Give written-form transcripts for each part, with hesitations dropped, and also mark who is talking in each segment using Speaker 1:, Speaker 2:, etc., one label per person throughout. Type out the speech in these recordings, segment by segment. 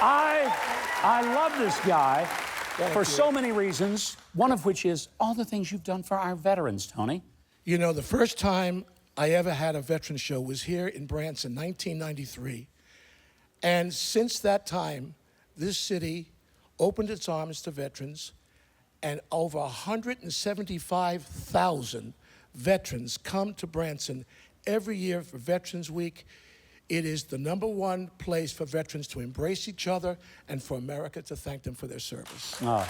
Speaker 1: I love this guy for so many reasons, one of which is all the things you've done for our veterans, Tony.
Speaker 2: You know, the first time I ever had a veteran show was here in Branson, 1993. And since that time, this city opened its arms to veterans, and over 175,000 veterans come to Branson every year for Veterans Week. It is the #1 place for veterans to embrace each other and for America to thank them for their service.
Speaker 1: Oh,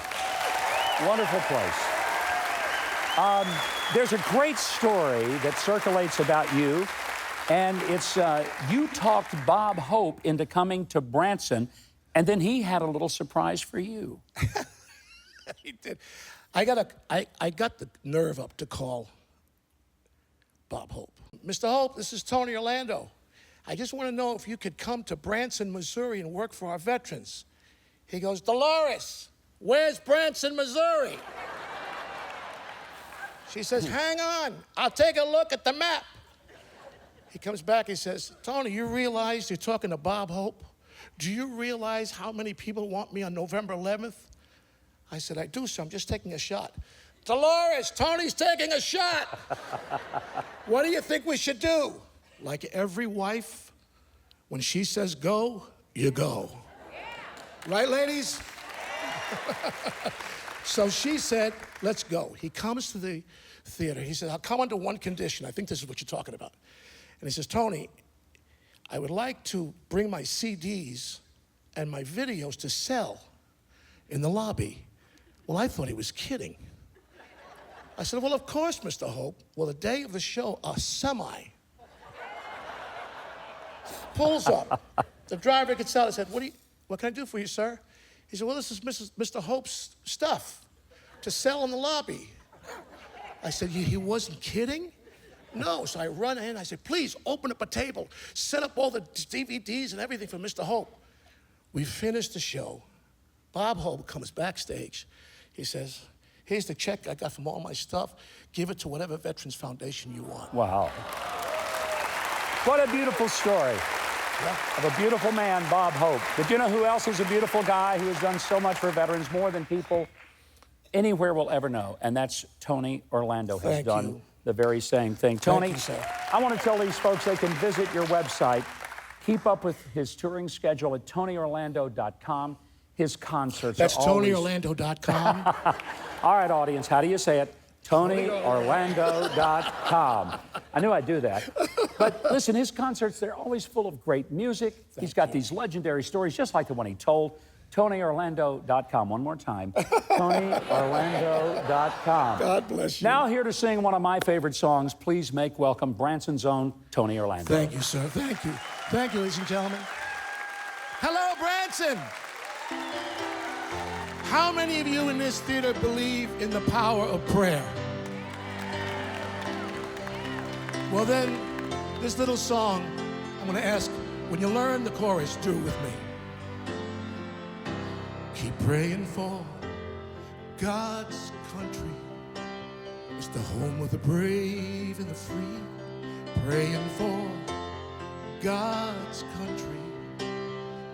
Speaker 1: wonderful place. There's a great story that circulates about you, and it's you talked Bob Hope into coming to Branson, and then he had a little surprise for you.
Speaker 2: He did. I got the nerve up to call Bob Hope. Mr. Hope, this is Tony Orlando. I just want to know if you could come to Branson, Missouri and work for our veterans. He goes, Dolores, where's Branson, Missouri? She says, hang on, I'll take a look at the map. He comes back, he says, Tony, you realize you're talking to Bob Hope? Do you realize how many people want me on November 11th? I said, I do, sir, I'm just taking a shot. Dolores, Tony's taking a shot. What do you think we should do? Like every wife, when she says go, you go. Yeah. Right, ladies? So she said, let's go. He comes to the theater. He said, I'll come under one condition. I think this is what you're talking about. And he says, Tony, I would like to bring my CDs and my videos to sell in the lobby. Well, I thought he was kidding. I said, well, of course, Mr. Hope. Well, the day of the show, a semi pulls up. The driver gets out and said, what can I do for you, sir? He said, well, this is Mr. Hope's stuff to sell in the lobby. I said, he wasn't kidding? No, so I run in, I said, please open up a table, set up all the DVDs and everything for Mr. Hope. We finished the show. Bob Hope comes backstage. He says, here's the check I got from all my stuff. Give it to whatever Veterans Foundation you want.
Speaker 1: Wow. What a beautiful story. Yeah. Of a beautiful man, Bob Hope. But you know who else is a beautiful guy who has done so much for veterans, more than people anywhere will ever know? And that's Tony Orlando. Has done the very same thing. Tony,
Speaker 2: thank you, sir.
Speaker 1: I want to tell these folks they can visit your website. Keep up with his touring schedule at TonyOrlando.com. His concerts
Speaker 2: That's
Speaker 1: are always...
Speaker 2: TonyOrlando.com.
Speaker 1: All right, audience, how do you say it? TonyOrlando.com. I knew I'd do that. But listen, his concerts, they're always full of great music. He's got these legendary stories, just like the one he told. TonyOrlando.com. One more time. TonyOrlando.com.
Speaker 2: God bless you.
Speaker 1: Now here to sing one of my favorite songs, please make welcome Branson's own Tony Orlando.
Speaker 2: Thank you, sir. Thank you. Thank you, ladies and gentlemen. Hello, Branson. How many of you in this theater believe in the power of prayer? Well then, this little song, I'm gonna ask, when you learn the chorus, do it with me. Keep praying for God's country. It's the home of the brave and the free. Praying for God's country.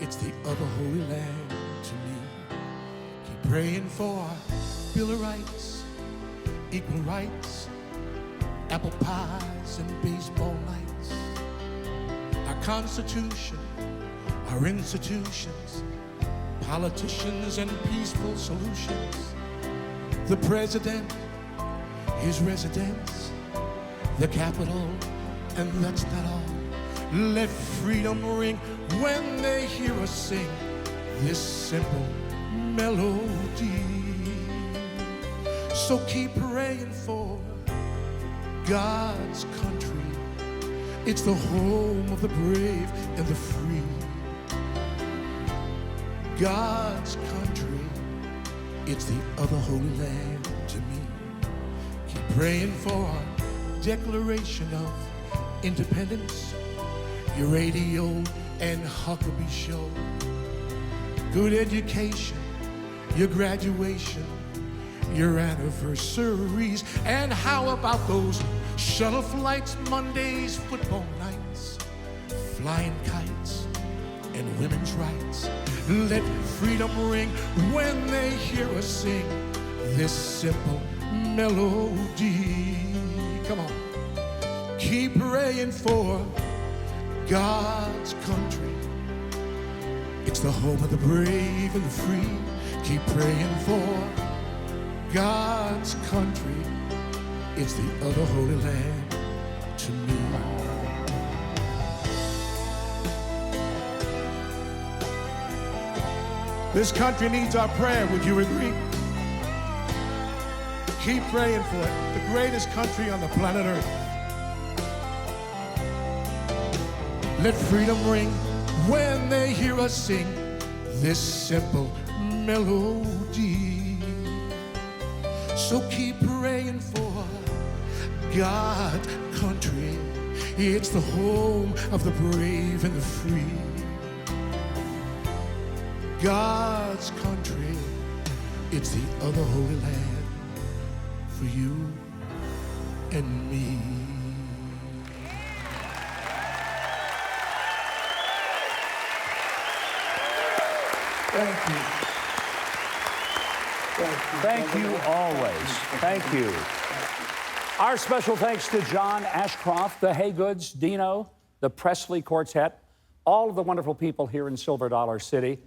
Speaker 2: It's the other holy land to me. Praying for Bill of Rights, equal rights, apple pies and baseball nights. Our Constitution, our institutions, politicians and peaceful solutions. The president, his residence, the Capitol, and that's not all. Let freedom ring when they hear us sing this simple melody. So keep praying for God's country. It's the home of the brave and the free. God's country, it's the other holy land to me. Keep praying for our Declaration of Independence, your radio and Huckabee show. Good education, your graduation, your anniversaries, and how about those shuttle flights, Mondays, football nights, flying kites, and women's rights. Let freedom ring when they hear us sing this simple melody. Come on. Keep praying for God's country. It's the home of the brave and the free. Keep praying for God's country. It's the other holy land to me. This country needs our prayer, would you agree? Keep praying for it, the greatest country on the planet Earth. Let freedom ring when they hear us sing this simple melody. So keep praying for God's country. It's the home of the brave and the free. God's country, it's the other holy land for you and me. Thank you.
Speaker 1: Thank you always. Thank you. Our special thanks to John Ashcroft, the Haygoods, Dino, the Presley Quartet, all of the wonderful people here in Silver Dollar City,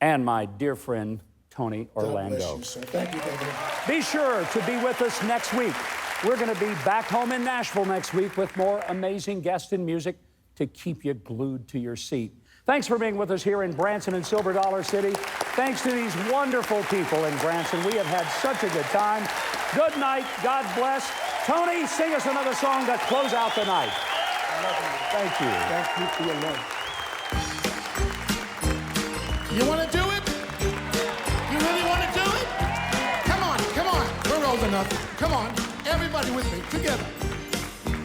Speaker 1: and my dear friend, Tony Orlando.
Speaker 2: God bless you, sir. Thank you, Governor.
Speaker 1: Be sure to be with us next week. We're going to be back home in Nashville next week with more amazing guests and music to keep you glued to your seat. Thanks for being with us here in Branson and Silver Dollar City. Thanks to these wonderful people in Branson. We have had such a good time. Good night. God bless. Tony, sing us another song to close out the night. Thank you.
Speaker 2: Thank you for your love. You want to do it? You really want to do it? Come on, come on. We're old enough. Come on, everybody with me, together.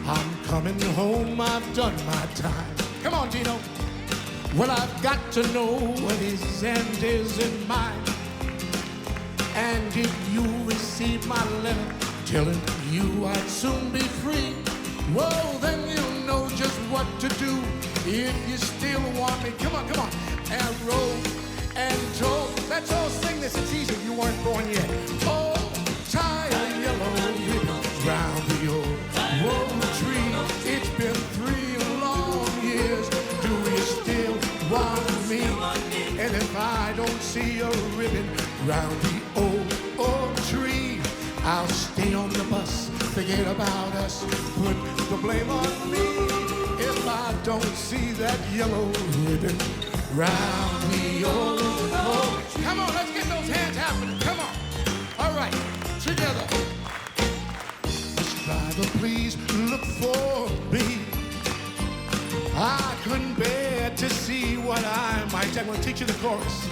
Speaker 2: I'm coming home, I've done my time. Come on, Gino. Well, I've got to know what is and isn't mine. And if you receive my letter telling you I'd soon be free, well, then you'll know just what to do if you still want me. Come on, come on. Arrow and toe. Let's all sing this. It's easy if you weren't born yet. Oh, tie a yellow ribbon round the old tree. It's been 3 long years. Do you still want me? And if I don't see a ribbon round the old tree, I'll stay on the bus. Forget about us. Put the blame on me. If I don't see that yellow ribbon round the old. Come on, let's get those hands happening. Come on. All right, together. Bus driver, please look for me. I couldn't bear to see what I might. I'm going to teach you the chorus.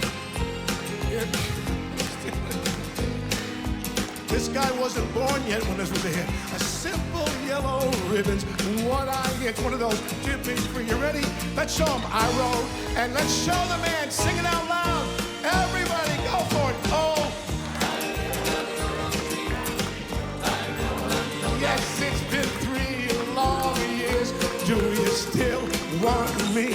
Speaker 2: This guy wasn't born yet when this was a hit. A simple yellow ribbon's what I get. One of those tipping free. You ready? Let's show him I wrote. And let's show the man singing out loud. Everybody go for it. Oh. Yes, it's been 3 long years. Do you still want me?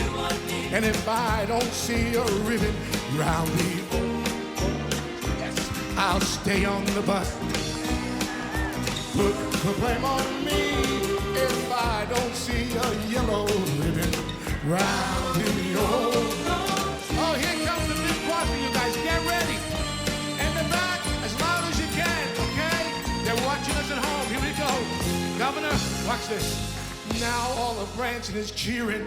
Speaker 2: And if I don't see a ribbon round the yes, I'll stay on the bus. Put the blame on me if I don't see a yellow ribbon round the old. Oh, here comes the big part for you guys. Get ready. In the back, as loud as you can, okay? They're watching us at home. Here we go. Governor, watch this. Now all of Branson is cheering.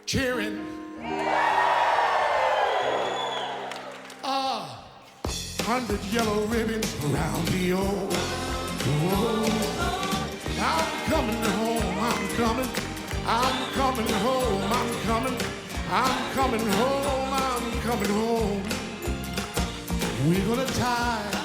Speaker 2: Cheering. 100 yellow ribbons around the old. I'm coming home, I'm coming. I'm coming home, I'm coming. I'm coming home, I'm coming home. We're gonna tie